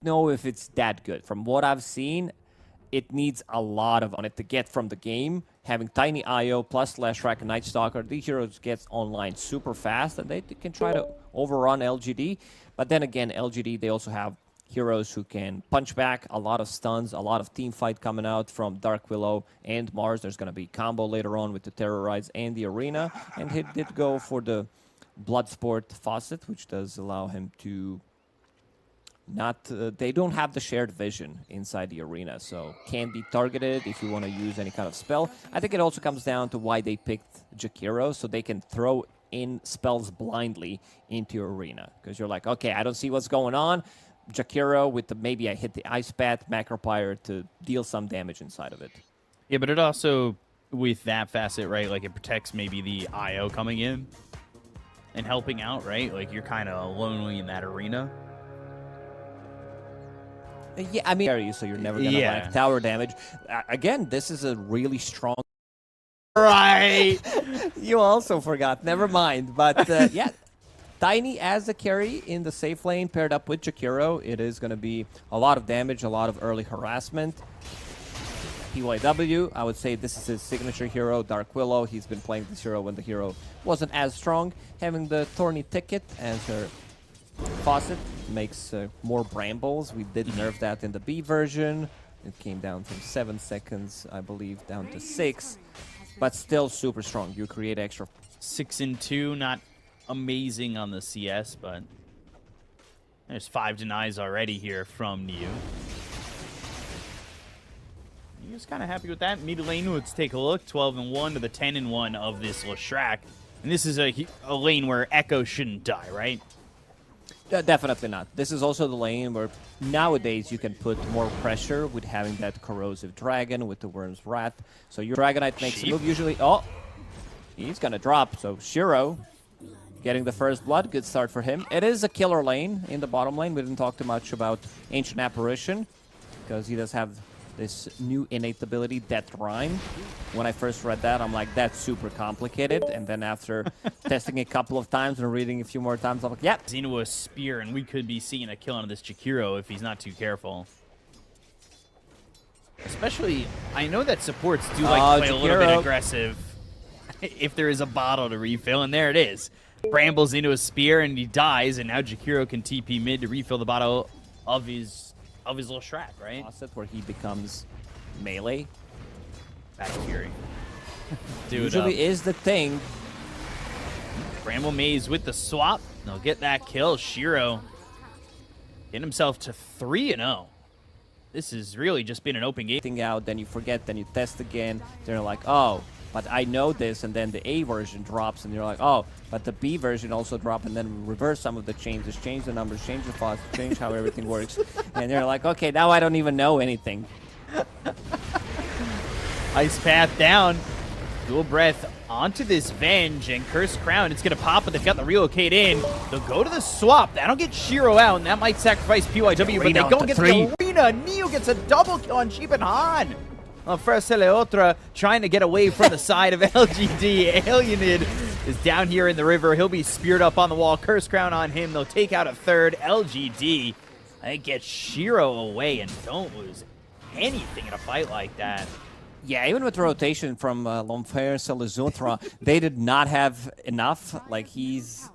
know if it's that good. From what I've seen, it needs a lot of on it to get from the game. Having Tiny IO plus Slash Rack and Night Stalker, these heroes get online super fast, and they can try to overrun LGD. But then again, LGD, they also have heroes who can punch back, a lot of stuns, a lot of team fight coming out from Dark Willow and Mars. There's going to be combo later on with the Terrorize and the Arena. And he did go for the Bloodsport Faucet, which does allow him to not they don't have the shared vision inside the arena, so can be targeted if you want to use any kind of spell. I think it also comes down to why they picked Jakiro, so they can throw in spells blindly into your arena, because you're like, okay, I don't see what's going on. Jakiro with the maybe I hit the Ice Bat Macropyre to deal some damage inside of it. Yeah, but it also, with that facet, right, like it protects maybe the IO coming in and helping out, right? Like you're kind of lonely in that arena. Yeah, I mean, so you're never going to like tower damage. Again, this is a really strong... Right! You also forgot. Never mind. But, yeah, Tiny as a carry in the safe lane paired up with Jakiro. It is going to be a lot of damage, a lot of early harassment. PYW, I would say this is his signature hero, Dark Willow. He's been playing this hero when the hero wasn't as strong. Having the Thorny Ticket as her faucet makes more brambles. We did nerf that in the B version. It came down from 7 seconds, I believe, down to 6. But still super strong. You create extra. 6 and 2, not amazing on the CS, but there's 5 denies already here from Niu. He was kind of happy with that. Mid lane, let's take a look. 12 and 1 to the 10 and 1 of this Leshrac. And this is a lane where Echo shouldn't die, right? Definitely not. This is also the lane where nowadays you can put more pressure with having that corrosive dragon with the Worm's Wrath. So your Dragonite makes a move usually. Oh, he's going to drop. So Shiro getting the first blood. Good start for him. It is a killer lane in the bottom lane. We didn't talk too much about Ancient Apparition because he does have this new innate ability, Death Rhyme. When I first read that, I'm like, that's super complicated. And then after testing a couple of times and reading a few more times, I'm like, yep. Xeno a spear, and we could be seeing a kill on this Jakiro if he's not too careful. Especially, I know that supports do like to play a little bit aggressive if there is a bottle to refill, and there it is. Brambles into a spear, and he dies, and now Jakiro can TP mid to refill the bottle of his little Shrek, right? Where he becomes melee. Battle Fury. Usually is the thing. Bramble Maze with the swap. They'll get that kill. Shiro getting himself to 3-0. This has really just been an open game. Out, then you forget, then you test again. Then you're like, oh, but I know this, and then the A version drops, and you're like, oh, but the B version also dropped, and then reverse some of the changes, change the numbers, change the fonts, change how everything works. And you're like, okay, now I don't even know anything. Ice Path down. Dual Breath onto this Venge, and Cursed Crown. It's going to pop, but they've got the relocate in. They'll go to the swap. That'll get Shiro out, and that might sacrifice PYW, but they go and get the arena. Neo gets a double kill on Sheep and Han. First Eleotra trying to get away from the side of LGD. Alienid is down here in the river. He'll be speared up on the wall. Curse Crown on him. They'll take out a third. LGD, they get Shiro away, and don't lose anything in a fight like that. Yeah, even with the rotation from L'Enfer Celezutra, they did not have enough. Like, he's,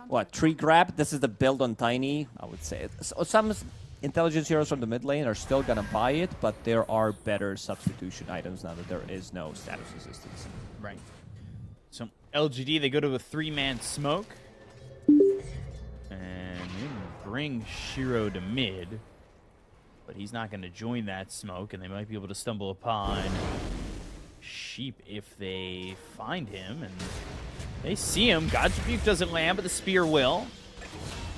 what, tree grab? This is the build on Tiny, I would say. So some intelligence heroes from the mid lane are still going to buy it, but there are better substitution items now that there is no status resistance. Right. So LGD, they go to a 3-man smoke. And bring Shiro to mid. But he's not going to join that smoke, and they might be able to stumble upon Sheep if they find him. And they see him. God's Rebuke doesn't land, but the spear will.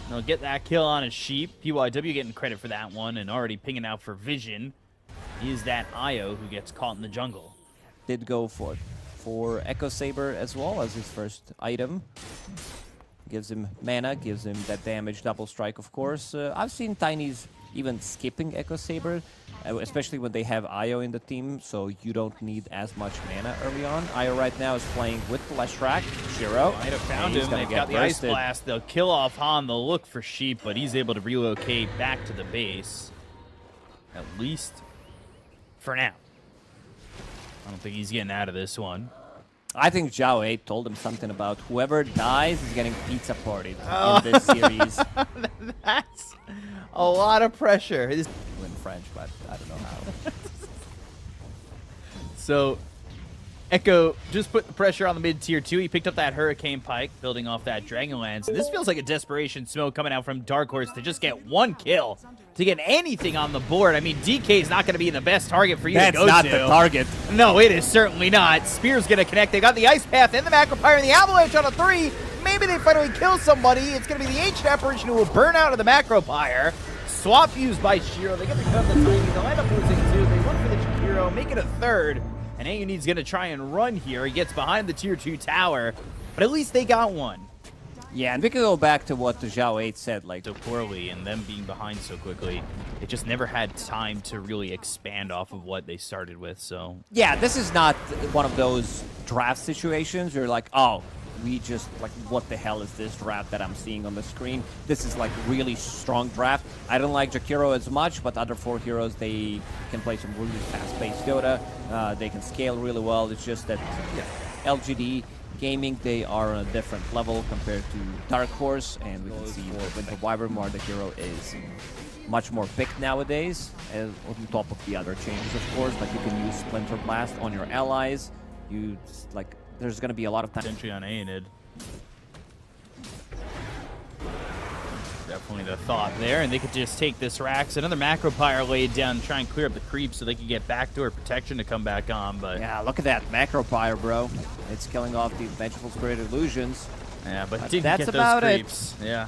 They'll get that kill on a Sheep. PYW getting credit for that one and already pinging out for Vision. Is that Io who gets caught in the jungle. Did go for Echo Saber as well as his first item. Gives him mana, gives him that damage, double strike, of course. I've seen Tiny's even skipping Echo Saber, especially when they have Io in the team, so you don't need as much mana early on. Io right now is playing with Leshrac. Shiro. Might have found He's him. gonna They've get got the Ice bursted. Blast. They'll kill off Han. They'll look for Sheep, but he's able to relocate back to the base. At least for now. I don't think he's getting out of this one. I think Zhao 8 told him something about whoever dies is getting pizza partied in this series. That's a lot of pressure. In French, but I don't know how. So, Echo just put the pressure on the mid-tier 2. He picked up that Hurricane Pike, building off that Dragonlance. This feels like a desperation smoke coming out from Dark Horse to just get one kill, to get anything on the board. I mean, DK is not going to be the best target for you to go to. That's not the target. No, it is certainly not. Spear's going to connect. They got the Ice Path and the Macropyre and the Avalanche on a 3. Maybe they finally kill somebody. It's going to be the Ancient Apparition who will burn out of the Macropyre. Swap used by Shiro. They get the cut of the Tiny. They'll end up losing 2. They went for the Chikiro, make it a 3rd. And AUNI's going to try and run here. He gets behind the tier 2 tower, but at least they got one. Yeah, and we can go back to what the Zhao 8 said, like, So poorly, and them being behind so quickly, it just never had time to really expand off of what they started with, so. yeah, this is not one of those draft situations where you're like, oh, we just, like, what the hell is this draft that I'm seeing on the screen? This is, like, really strong draft. I don't like Jakiro as much, but other 4 heroes, they can play some really fast-paced Dota. They can scale really well. It's just that LGD Gaming, they are on a different level compared to Dark Horse, and we can see with the Wyvern Mar, the hero is much more picked nowadays, on top of the other changes, of course. Like, you can use Splinter Blast on your allies. You, like, there's going to be a lot of time. Entry on AUNID. Definitely the thought there, and they could just take this Rax. Another Macropyre laid down and try and clear up the creeps so they could get backdoor protection to come back on, but... Yeah, look at that Macropyre, bro. It's killing off the Vengeful Spirit Illusions. Yeah, but But didn't that's get about those it. creeps. Yeah.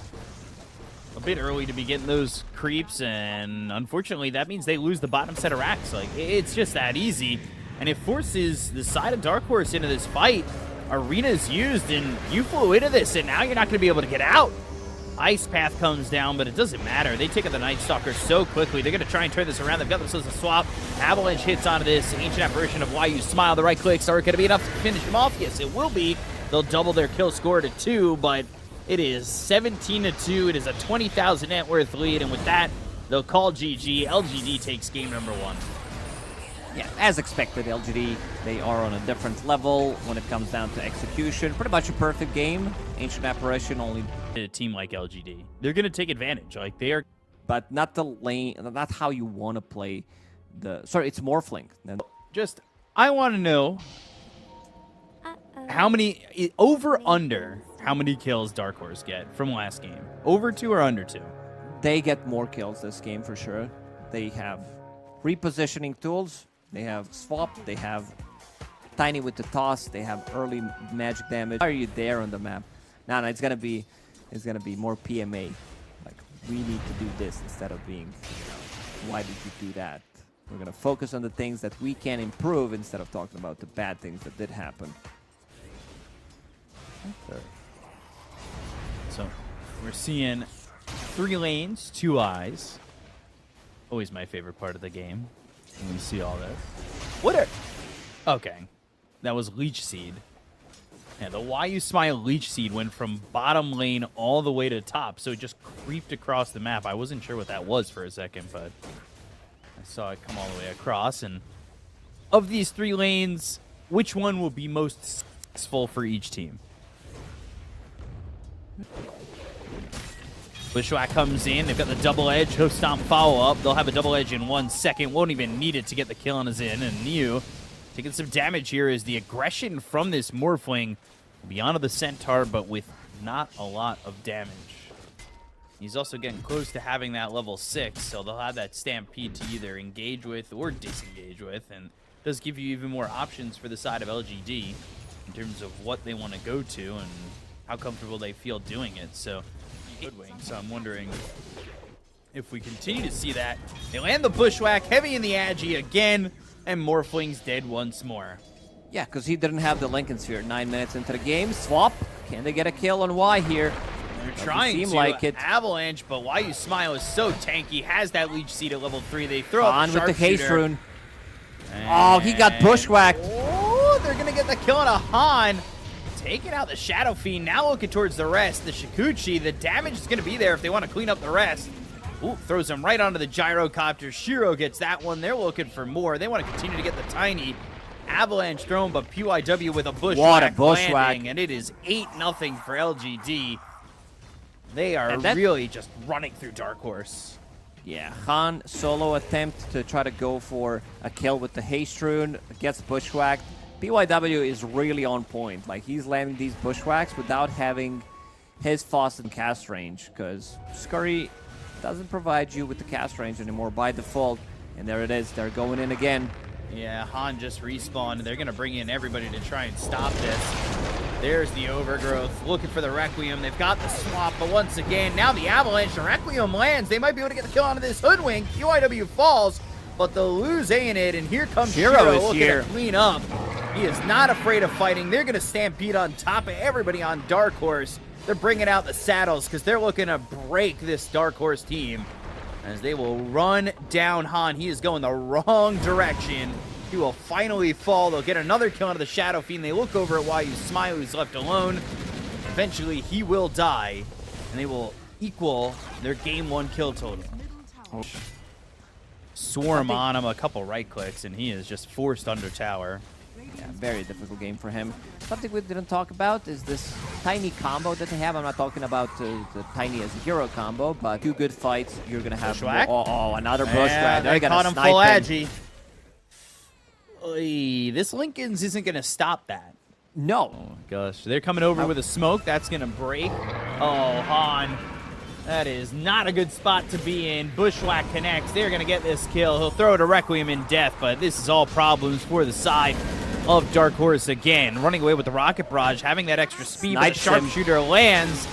A bit early to be getting those creeps, and unfortunately that means they lose the bottom set of racks. Like, it's just that easy. And it forces the side of Dark Horse into this fight. Arena's used, and you flew into this, and now you're not going to be able to get out. Ice Path comes down, but it doesn't matter. They take out the Night Stalker so quickly. They're going to try and turn this around. They've got themselves a swap. Avalanche hits onto this Ancient Apparition of Why You Smile. The right clicks are going to be enough to finish him off. Yes, it will be. They'll double their kill score to 2, but it is 17-2. It is a 20,000 net worth lead, and with that, they'll call GG. LGD takes game number 1. Yeah, as expected, LGD, they are on a different level when it comes down to execution. Pretty much a perfect game. Ancient Apparition only... A team like LGD, they're going to take advantage. Like, they are... But not the lane, not how you want to play the... Sorry, it's Morphling. Just, I want to know how many... Over, under, how many kills Dark Horse get from last game? Over 2 or under 2? They get more kills this game for sure. They have repositioning tools. They have swap. They have Tiny with the toss. They have early magic damage. Are you there on the map? No, it's gonna be more PMA. Like, we need to do this instead of being, why did you do that? We're gonna focus on the things that we can improve instead of talking about the bad things that did happen. So we're seeing 3 lanes, 2 eyes. Always my favorite part of the game when we see all this. What are... Okay. That was Leech Seed. Yeah, the Why You Smile Leech Seed went from bottom lane all the way to top, so it just creeped across the map. I wasn't sure what that was for a second, but I saw it come all the way across. And of these 3 lanes, which one will be most successful for each team? Bushwhack comes in. They've got the double edge, hoof stomp follow-up. They'll have a double edge in 1 second. Won't even need it to get the kill on his in. And Niu taking some damage here as the aggression from this Morphling will be onto the Centaur, but with not a lot of damage. He's also getting close to having that level 6, so they'll have that Stampede to either engage with or disengage with, and it does give you even more options for the side of LGD in terms of what they want to go to and how comfortable they feel doing it. So, so I'm wondering if we continue to see that. They land the Bushwhack, heavy in the Agi again, and Morphling's dead once more. Yeah, because he didn't have the Lincoln Sphere 9 minutes into the game. Swap. Can they get a kill on Y here? They're trying to like it. Avalanche, but Why You Smile is so tanky. Has that Leech Seed at level 3. They throw On up with the haste Sharpshooter. rune. Oh, he got bushwhacked. Oh, they're going to get the kill on a Han. taking out the Shadow Fiend. Now looking towards the rest. The Shikuchi, the damage is going to be there if they want to clean up the rest. Ooh, throws him right onto the gyrocopter. Shiro gets that one. They're looking for more. They want to continue to get the tiny avalanche thrown, but PYW with a bushwhack landing, and it is 8-0 for LGD. They are really just running through Dark Horse. Yeah, Han solo attempt to try to go for a kill with the haste rune, gets bushwhacked. PYW is really on point. Like, he's landing these bushwhacks without having his faucet cast range, because Scurry doesn't provide you with the cast range anymore by default. And there it is. They're going in again. Yeah, Han just respawned. They're going to bring in everybody to try and stop this. There's the Overgrowth looking for the Requiem. They've got the swap, but once again, now the Avalanche. The Requiem lands. They might be able to get the kill onto this Hoodwink. PYW falls, but they'll lose A in it, and here comes Shiro looking to clean up. He is not afraid of fighting. They're going to stampede on top of everybody on Dark Horse. They're bringing out the saddles because they're looking to break this Dark Horse team as they will run down Han. He is going the wrong direction. He will finally fall. They'll get another kill onto the Shadow Fiend. They look over at Wayu Smile, who's left alone. Eventually, he will die, and they will equal their game 1 kill total. Swarm on him, a couple right clicks, and he is just forced under tower. Yeah, very difficult game for him. Something we didn't talk about is this tiny combo that they have. I'm not talking about the tiny as a hero combo, but 2 good fights, you're going to have... another bushwhack. They caught him full agi. This Lincoln's isn't going to stop that. No. Oh, gosh. They're coming over with a smoke. That's going to break. Oh, Han. That is not a good spot to be in. Bushwhack connects. They're going to get this kill. He'll throw it a Requiem in death, but this is all problems for the side of Dark Horse again. Running away with the Rocket Barrage, having that extra speed, but the Sharpshooter lands.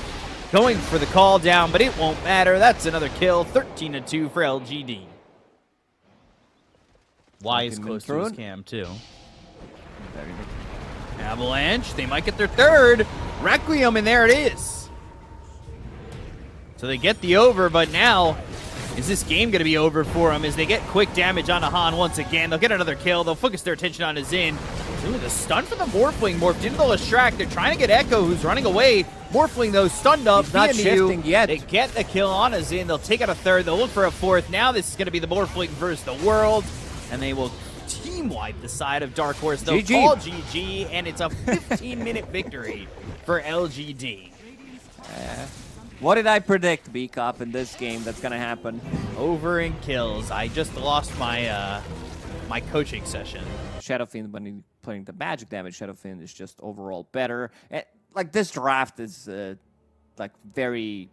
Going for the call down, but it won't matter. That's another kill. 13-2 for LGD. Y is close to his cam, too. Avalanche. They might get their third. Requiem, and there it is. So they get the over, but now is this game going to be over for them as they get quick damage onto Han once again. They'll get another kill. They'll focus their attention on his Zin. Ooh, the stun for the Morphling morphed into the Leshrac. They're trying to get Echo, who's running away. Morphling, though, stunned up. He's not shifting yet. They get the kill on a Zin. They'll take out a third. They'll look for a fourth. Now this is going to be the Morphling versus the World, and they will team wipe the side of Dark Horse. They'll call GG, and it's a 15-minute victory for LGD. What did I predict, B-Cop, in this game that's going to happen? Over in kills. I just lost my my coaching session. Shadow Fiend, when he's playing the magic damage, Shadow Fiend is just overall better. Like, this draft is, like, very